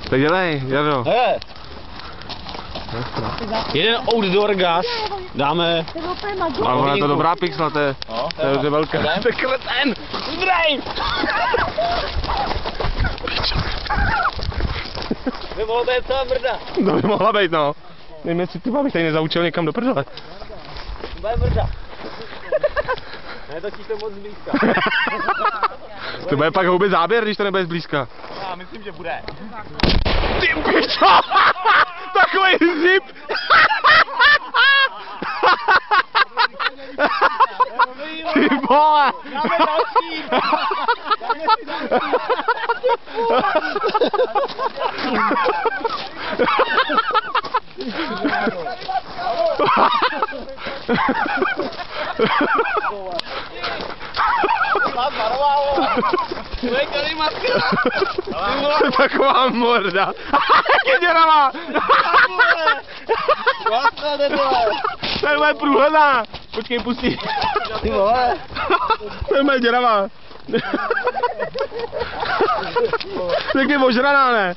Tak dělej, Jarno. Jeden outdoor gas dáme. Ale ona je to dobrá pixla, to je dobře velká. To je kreten! Zdrej! By mohlo být celá mrda. To by mohla být, no. Nevím, jestli ty abych tady nezaučil někam do prdele. To bude mrda. Ne, točíš to moc zblízka. To bude pak houbit záběr, když to nebude zblízka. Já myslím, že bude. Ty pičo! Takový zip! Ty vole! Dáme další! Taková morda. Jak je děravá. To je průhledná. Počkej, pustí. Ty vole. To je děravá. Tak je ožraná, ne?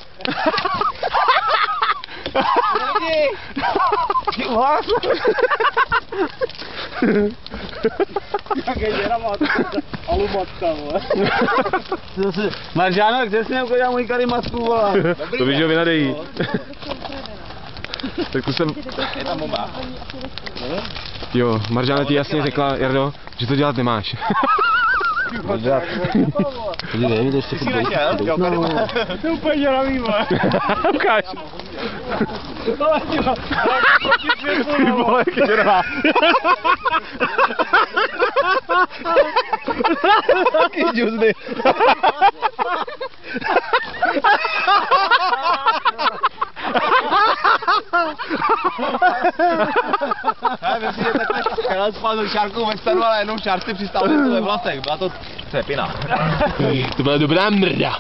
Ty vole. Jaké děravá, alumatka, vole. Maržáno, kde jsi neuklidal můj karimatku, vole? To víš, že ho vynadejí. Tak to jsem... Je tam bomba. Jo, Maržána ti jasně řekla, Jardo, že to dělat nemáš. Podívej, ještě to je úplně děravý, vole. Ukáž. Ty vole, jak je děravá. Taky džuzny. Já myslím, že takhle šel spát šárkou ve stanu, ale jednou šárce přistál ve vlasech. Byla to cepina. To byla dobrá mrda.